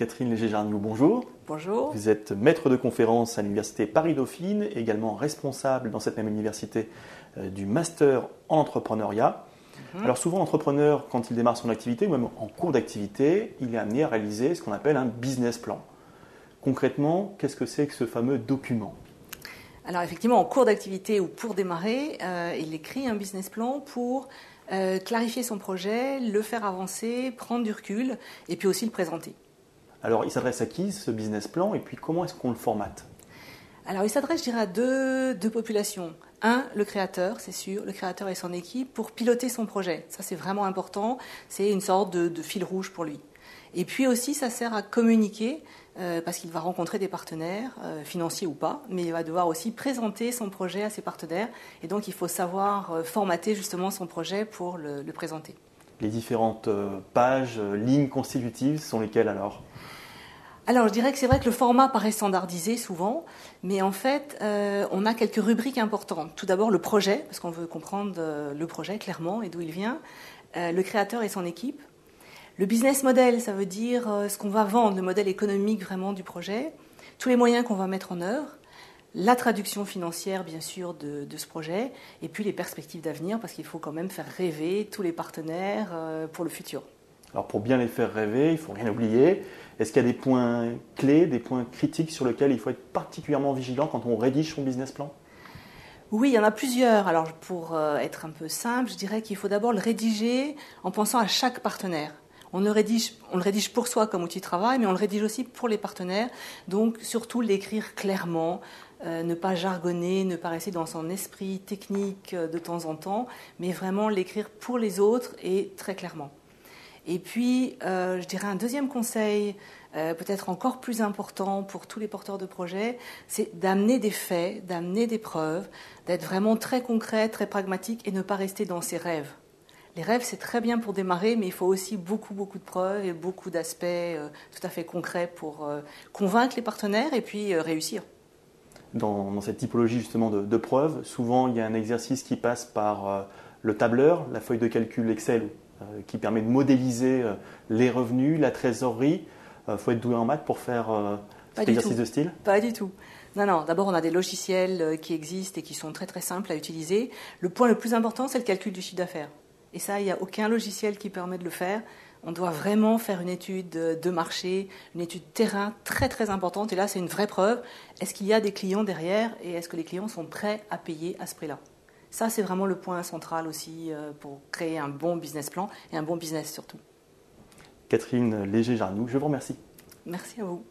Catherine Léger-Jarniou, bonjour. Bonjour. Vous êtes maître de conférence à l'université Paris-Dauphine, également responsable dans cette même université du master en entrepreneuriat. Alors souvent, l'entrepreneur, quand il démarre son activité, ou même en cours d'activité, il est amené à réaliser ce qu'on appelle un business plan. Concrètement, qu'est-ce que c'est que ce fameux document ? Alors effectivement, en cours d'activité ou pour démarrer, il écrit un business plan pour clarifier son projet, le faire avancer, prendre du recul et puis aussi le présenter. Alors, il s'adresse à qui ce business plan et puis comment est-ce qu'on le formate ? Alors il s'adresse, je dirais, à deux populations. Un, le créateur, c'est sûr, le créateur et son équipe pour piloter son projet. Ça, c'est vraiment important. C'est une sorte de fil rouge pour lui. Et puis aussi, ça sert à communiquer parce qu'il va rencontrer des partenaires, financiers ou pas, mais il va devoir aussi présenter son projet à ses partenaires. Et donc, il faut savoir formater justement son projet pour le présenter. Les différentes pages, lignes constitutives sont lesquelles alors ? Alors, je dirais que c'est vrai que le format paraît standardisé souvent, mais en fait, on a quelques rubriques importantes. Tout d'abord, le projet, parce qu'on veut comprendre le projet clairement et d'où il vient, le créateur et son équipe. Le business model, ça veut dire ce qu'on va vendre, le modèle économique vraiment du projet, tous les moyens qu'on va mettre en œuvre, la traduction financière, bien sûr, de ce projet, et puis les perspectives d'avenir, parce qu'il faut quand même faire rêver tous les partenaires pour le futur. Alors pour bien les faire rêver, il ne faut rien oublier. Est-ce qu'il y a des points clés, des points critiques sur lesquels il faut être particulièrement vigilant quand on rédige son business plan ? Oui, il y en a plusieurs. Alors pour être un peu simple, je dirais qu'il faut d'abord le rédiger en pensant à chaque partenaire. On le rédige pour soi comme outil de travail, mais on le rédige aussi pour les partenaires. Donc surtout l'écrire clairement, ne pas jargonner, ne pas rester dans son esprit technique de temps en temps, mais vraiment l'écrire pour les autres et très clairement. Et puis, je dirais un deuxième conseil, peut-être encore plus important pour tous les porteurs de projets, c'est d'amener des faits, d'amener des preuves, d'être vraiment très concret, très pragmatique et ne pas rester dans ses rêves. Les rêves, c'est très bien pour démarrer, mais il faut aussi beaucoup de preuves et beaucoup d'aspects tout à fait concrets pour convaincre les partenaires et puis réussir. Dans cette typologie justement de preuves, souvent il y a un exercice qui passe par le tableur, la feuille de calcul Excel, qui permet de modéliser les revenus, la trésorerie. Il faut être doué en maths pour faire cet exercice de style ? Pas du tout. Non. D'abord, on a des logiciels qui existent et qui sont très très simples à utiliser. Le point le plus important, c'est le calcul du chiffre d'affaires. Et ça, il n'y a aucun logiciel qui permet de le faire. On doit vraiment faire une étude de marché, une étude terrain très très importante. Et là, c'est une vraie preuve. Est-ce qu'il y a des clients derrière et est-ce que les clients sont prêts à payer à ce prix-là ? Ça, c'est vraiment le point central aussi pour créer un bon business plan et un bon business surtout. Catherine Léger-Jarniou, je vous remercie. Merci à vous.